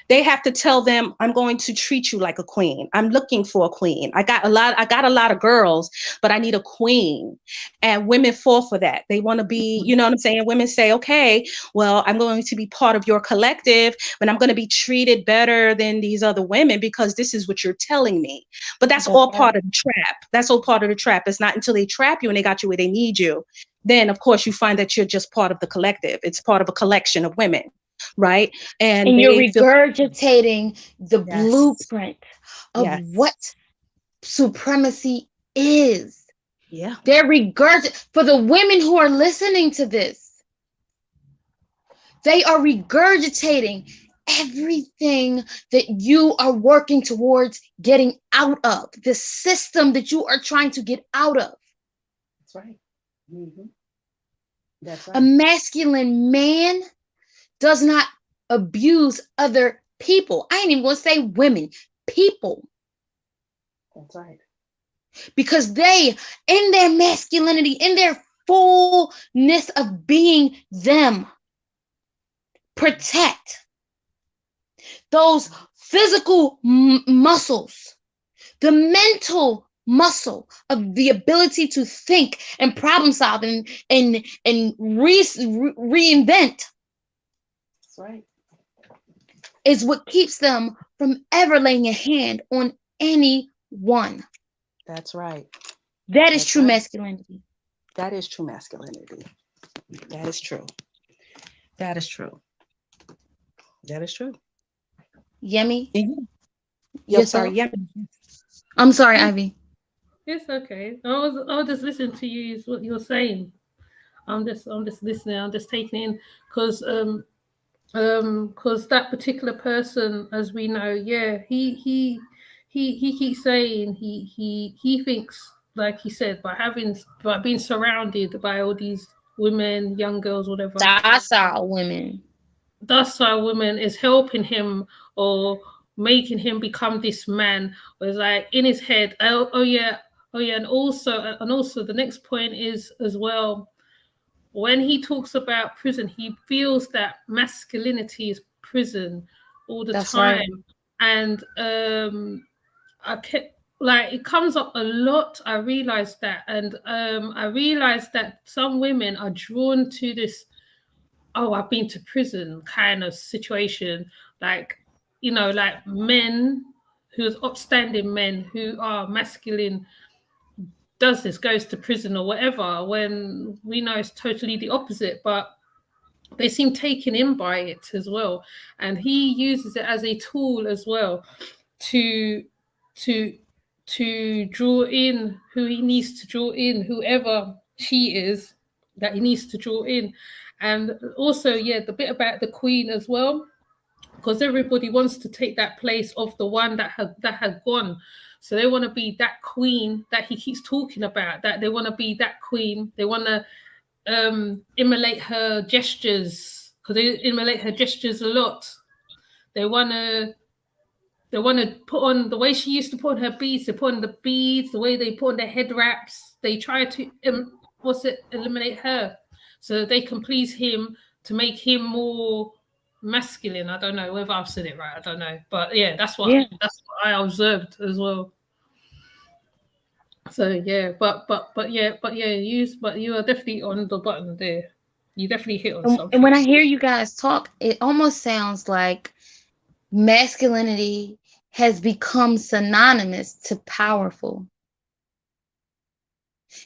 Speaker 2: They have to tell them, I'm going to treat you like a queen. I'm looking for a queen. I got a lot of girls, but I need a queen. And women fall for that. They want to be, you know what I'm saying? Women say, okay, well, I'm going to be part of your collective, but I'm going to be treated better than these other women because this is what you're telling me. But that's
Speaker 1: that's
Speaker 2: all
Speaker 1: right.
Speaker 2: part of the trap. That's all part of the trap. It's not until they trap you and they got you where they need you. Then, of course, you find that you're just part of the collective. It's part of a collection of women, right? And
Speaker 1: And you're
Speaker 2: they feel,
Speaker 1: regurgitating the
Speaker 2: yes,
Speaker 1: blueprint of
Speaker 2: yes,
Speaker 1: what supremacy is.
Speaker 2: yeah,
Speaker 1: They're for the women who are listening to this. They are regurgitating everything that you are working towards getting out of, the system that you are trying to get out of.
Speaker 2: that's right. Hmm. That's
Speaker 1: A
Speaker 2: right.
Speaker 1: masculine man does not abuse other people. I ain't even going to say women, people,
Speaker 2: That's right.
Speaker 1: because they, in their masculinity, in their fullness of being them, protect those physical muscles, the mental muscle of the ability to think and problem solve and reinvent
Speaker 2: That's right.
Speaker 1: is what keeps them from ever laying a hand on anyone.
Speaker 2: That's right.
Speaker 1: That is
Speaker 2: That's
Speaker 1: true
Speaker 2: right.
Speaker 1: masculinity.
Speaker 2: That is true masculinity. That is true. That is true. That is true.
Speaker 1: Yemi?
Speaker 2: Mhm. Yo, sorry.
Speaker 1: Yourself?
Speaker 2: Yeah.
Speaker 1: I'm sorry,
Speaker 3: It's,
Speaker 1: Ivy.
Speaker 3: it's okay. I was just listening to you. Is what you're saying. I'm just listening. I'm just taking in because because that particular person, as we know, yeah, he keeps saying he thinks, like he said, by being surrounded by all these women, young girls, whatever,
Speaker 1: Docile women.
Speaker 3: docile women is helping him or making him become this man. Was like in his head, oh yeah, oh yeah, and also the next point is as well, when he talks about prison, he feels that masculinity is prison all the
Speaker 1: That's right.
Speaker 3: time. And I kept, like, it comes up a lot. I realized that, and I realized that some women are drawn to this, oh, I've been to prison kind of situation, like, like men who's upstanding men who are masculine does this, goes to prison or whatever, when we know it's totally the opposite. But they seem taken in by it as well, and he uses it as a tool as well to to to draw in who he needs to draw in, whoever she is that he needs to draw in. And also, yeah, the bit about the queen as well, because everybody wants to take that place of the one that had gone. So they want to be that queen that he keeps talking about, that they want to be that queen. They want to emulate her gestures, because they emulate her gestures a lot. They want to they want to put on the way she used to put on her beads. They put on the beads, the way they put on their head wraps. They try to eliminate her, so they can please him, to make him more masculine. I don't know whether I've said it right. I don't know, but yeah, that's what
Speaker 1: Yeah.
Speaker 3: I observed as well. So yeah, but you are definitely on the button there. You definitely hit on
Speaker 1: And when
Speaker 3: something.
Speaker 1: I hear you guys talk, it almost sounds like masculinity has become synonymous to powerful,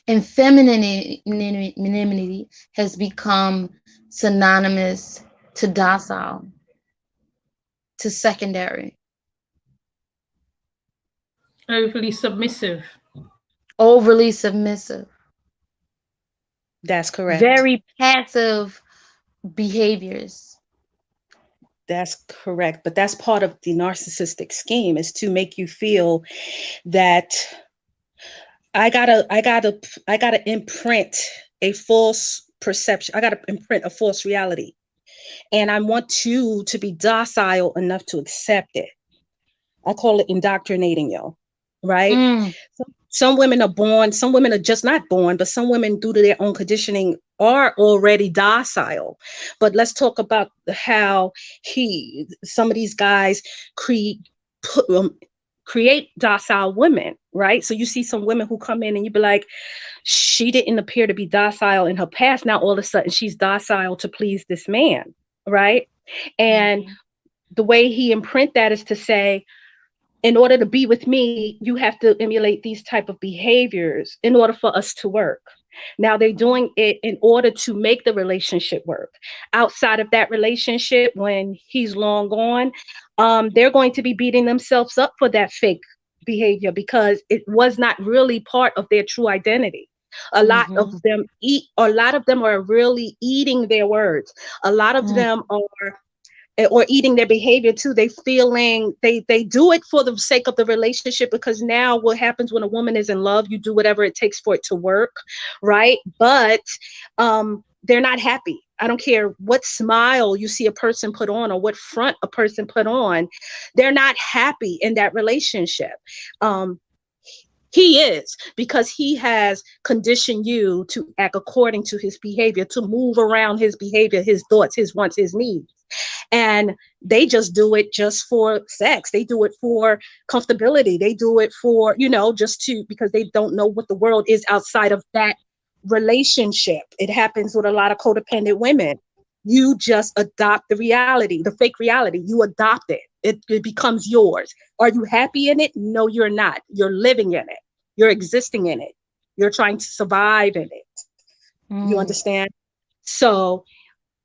Speaker 1: and femininity has become synonymous to docile, to secondary,
Speaker 3: Overly submissive.
Speaker 1: overly submissive,
Speaker 2: That's correct.
Speaker 1: very passive behaviors.
Speaker 2: That's correct. But that's part of the narcissistic scheme, is to make you feel that I gotta imprint a false perception. I gotta imprint a false reality. And I want you to be docile enough to accept it. I call it indoctrinating you, right?
Speaker 1: Mm,
Speaker 2: Some women are born, some women are just not born, but some women, due to their own conditioning, are already docile. But let's talk about how some of these guys create put, create docile women, right? So you see some women who come in and you be like, she didn't appear to be docile in her past. Now all of a sudden she's docile to please this man, right? And
Speaker 1: mhm,
Speaker 2: the way he imprint that is to say, in order to be with me, you have to emulate these type of behaviors in order for us to work. Now they're doing it in order to make the relationship work. Outside of that relationship, when he's long gone, they're going to be beating themselves up for that fake behavior, because it was not really part of their true identity.
Speaker 1: mhm,
Speaker 2: A lot of them are really eating their words. A lot of
Speaker 1: mm,
Speaker 2: them are, or eating their behavior too. They do it for the sake of the relationship, because now what happens when a woman is in love, you do whatever it takes for it to work, right? But they're not happy. I don't care what smile you see a person put on or what front a person put on, they're not happy in that relationship. um he is, because he has conditioned you to act according to his behavior, to move around his behavior, his thoughts, his wants, his needs. And they just do it just for sex. They do it for comfortability. They do it for, just to, because they don't know what the world is outside of that relationship. It happens with a lot of codependent women. You just adopt the reality, the fake reality. You adopt it. It becomes yours. Are you happy in it? No, you're not. You're living in it. You're existing in it. You're trying to survive in it. You
Speaker 1: mm,
Speaker 2: understand? So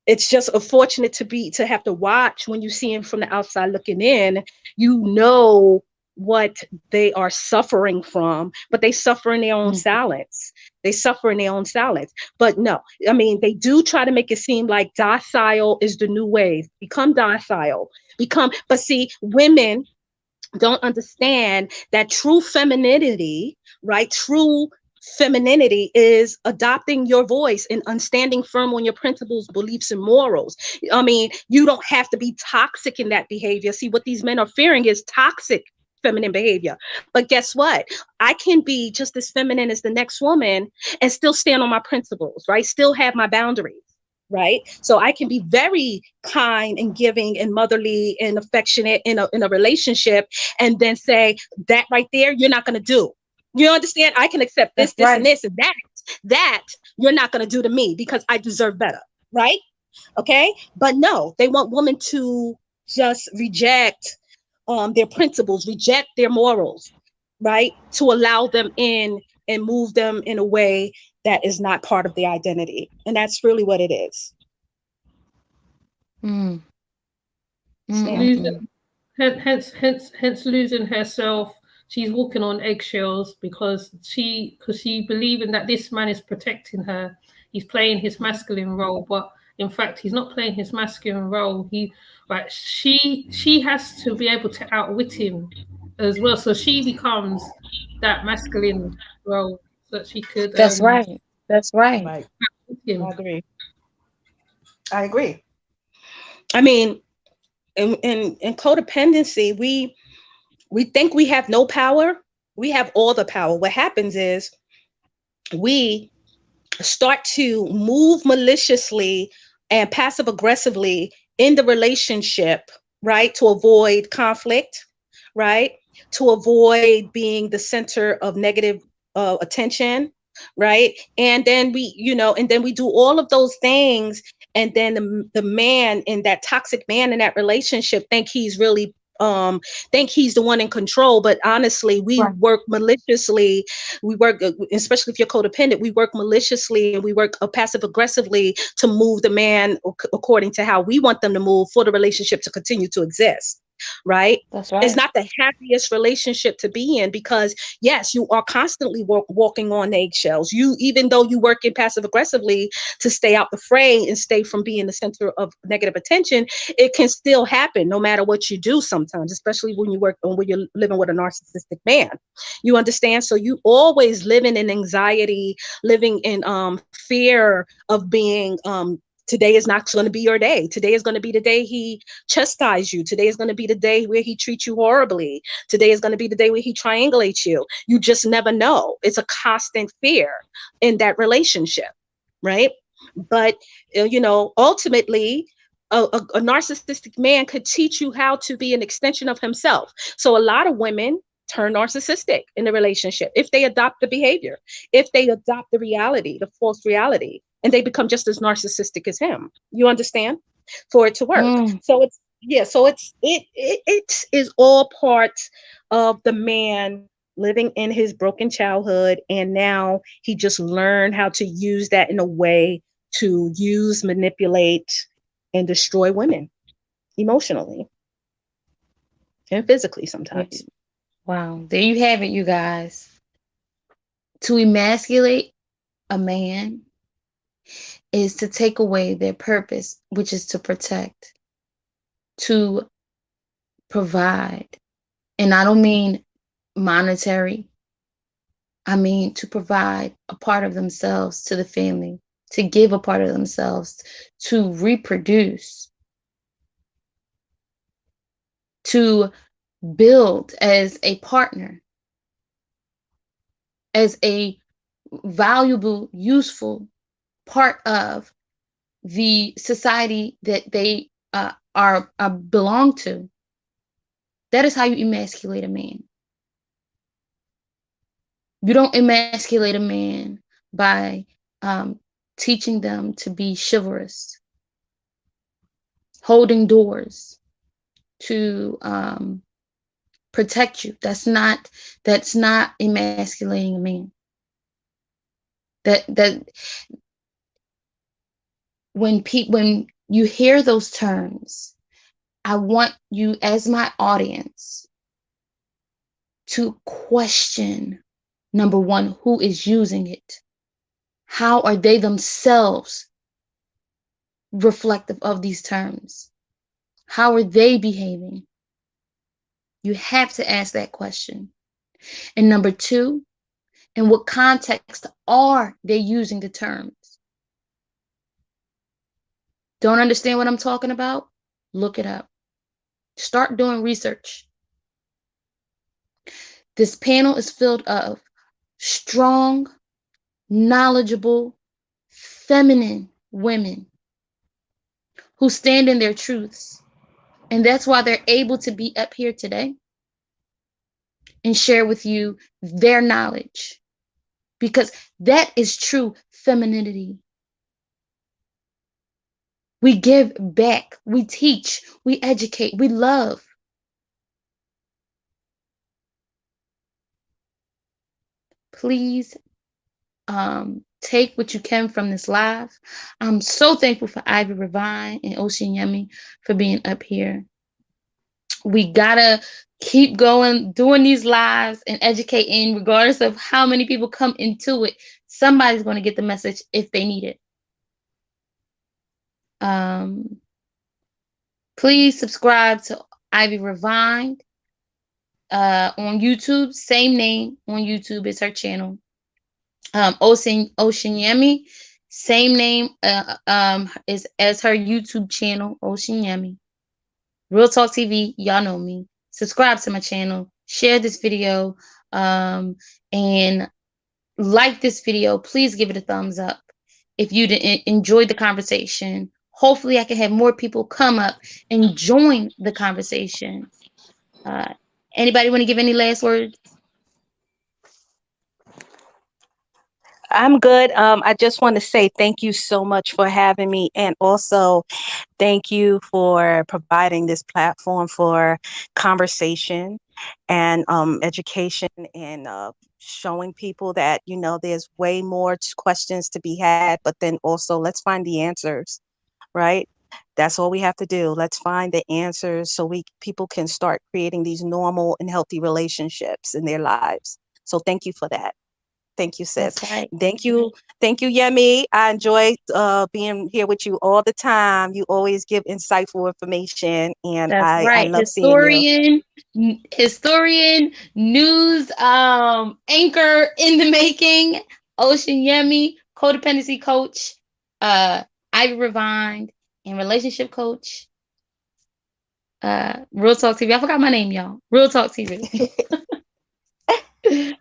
Speaker 2: it's just unfortunate to have to watch. When you see him from the outside looking in, you know what they are suffering from, but they suffer in their own
Speaker 1: mm,
Speaker 2: silence. They suffer in their own silence. But no, I mean, they do try to make it seem like docile is the new wave. Become docile. But see, women don't understand that true femininity, right? True femininity is adopting your voice and standing firm on your principles, beliefs, and morals. I mean, you don't have to be toxic in that behavior. See, what these men are fearing is toxic feminine behavior. But guess what? I can be just as feminine as the next woman and still stand on my principles, right? Still have my boundaries. right? So I can be very kind and giving and motherly and affectionate in a relationship, and then say that right there, you're not going to do. You understand? I can accept
Speaker 1: That's
Speaker 2: this, and
Speaker 1: right.
Speaker 2: this, and that you're not going to do to me because I deserve better, right? Okay. But no, they want women to just reject their principles, reject their morals, right? To allow them in and move them in a way that is not part of the identity. And that's really what it is.
Speaker 1: Mm, mm,
Speaker 2: Yeah.
Speaker 1: mm, mm.
Speaker 3: Losing, hence losing herself. She's walking on eggshells because she believing that this man is protecting her. He's playing his masculine role, but in fact, he's not playing his masculine role. She has to be able to outwit him as well. So she becomes that masculine role so that she could
Speaker 1: That's right. That's right.
Speaker 2: Right.
Speaker 3: outwit
Speaker 2: I
Speaker 3: him.
Speaker 2: agree. I agree. I mean, in codependency, we think we have no power. We have all the power. What happens is we start to move maliciously and passive aggressively in the relationship, right? To avoid conflict, right? To avoid being the center of negative attention, right? And then and then we do all of those things. And then the man in that toxic man in that relationship think he's the one in control, but honestly we
Speaker 1: Right.
Speaker 2: work maliciously. We work, especially if you're codependent, we work maliciously and we work passive aggressively to move the man according to how we want them to move for the relationship to continue to exist, right?
Speaker 1: That's
Speaker 2: It's
Speaker 1: right.
Speaker 2: not the happiest relationship to be in because yes, you are constantly walking on eggshells. You, even though you work in passive aggressively to stay out the fray and stay from being the center of negative attention, it can still happen no matter what you do sometimes, especially when you're living with a narcissistic man. You understand? So you always living in anxiety, living in fear of being today is not going to be your day. Today is going to be the day he chastises you. Today is going to be the day where he treats you horribly. Today is going to be the day where he triangulates you. You just never know. It's a constant fear in that relationship, right? But ultimately, a narcissistic man could teach you how to be an extension of himself. So a lot of women turn narcissistic in the relationship if they adopt the behavior, if they adopt the reality, the false reality, and they become just as narcissistic as him. You understand? For it to work.
Speaker 1: Mm,
Speaker 2: So it's yeah, so it is all part of the man living in his broken childhood, and now he just learned how to use that in a way to use, manipulate, and destroy women emotionally and physically
Speaker 1: there
Speaker 2: sometimes.
Speaker 1: wow. There you have it, you guys. To emasculate a man is to take away their purpose, which is to protect, to provide. And I don't mean monetary, I mean to provide a part of themselves to the family, to give a part of themselves, to reproduce, to build as a partner, as a valuable, useful part of the society that they are belong to. That is how you emasculate a man. You don't emasculate a man by um, teaching them to be chivalrous, holding doors to protect you. That's not emasculating a man. That when you hear those terms, I want you as my audience to question, number one, who is using it? How are they themselves reflective of these terms? How are they behaving? You have to ask that question. And number two, in what context are they using the terms? Don't understand what I'm talking about? Look it up. Start doing research. This panel is filled of strong, knowledgeable, feminine women who stand in their truths. And that's why they're able to be up here today and share with you their knowledge, because that is true femininity. We give back, we teach, we educate, we love. Please take what you can from this live. I'm so thankful for Ivy Revine and Ocean Yummy for being up here. We gotta keep going, doing these lives and educating, regardless of how many people come into it. Somebody's going to get the message if they need it. Please subscribe to Ivy Revine on YouTube. Same name on YouTube is her channel. Ocean Yummy, same name is as her YouTube channel, Ocean Yummy. Real Talk TV, y'all know me. Subscribe to my channel, share this video, and like this video. Please give it a thumbs up if you enjoyed the conversation. Hopefully, I can have more people come up and join the conversation. Anybody want to give any last words?
Speaker 2: I'm good. I just want to say thank you so much for having me, and also thank you for providing this platform for conversation and education, and showing people that, there's way more questions to be had, but then also let's find the answers, right? That's all we have to do. Let's find the answers so people can start creating these normal and healthy relationships in their lives. So thank you for that. Thank you, sis.
Speaker 1: That's right.
Speaker 2: Thank you. Thank you, Yemi. I enjoy being here with you all the time. You always give insightful information, and
Speaker 1: That's
Speaker 2: I
Speaker 1: right.
Speaker 2: love seeing you.
Speaker 1: Historian, news anchor in the making, Ocean Yemi, codependency coach, Ivy Revined, and relationship coach. Real Talk TV. I forgot my name, y'all. Real Talk TV.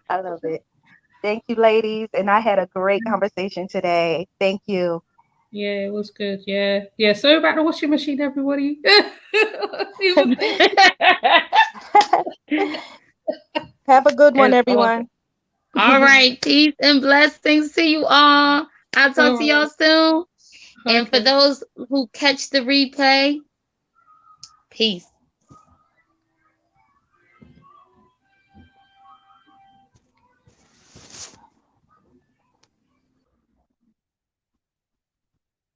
Speaker 2: I love it. Thank you, ladies. And I had a great conversation today. Thank you.
Speaker 3: Yeah, it was good. Yeah. Yeah. Sorry about the washing machine, everybody.
Speaker 2: Have a good one,
Speaker 1: It's
Speaker 2: everyone.
Speaker 1: awesome. All right. Peace and blessings to you all. I'll talk to y'all soon. And for
Speaker 3: Okay.
Speaker 1: those who catch the replay, peace.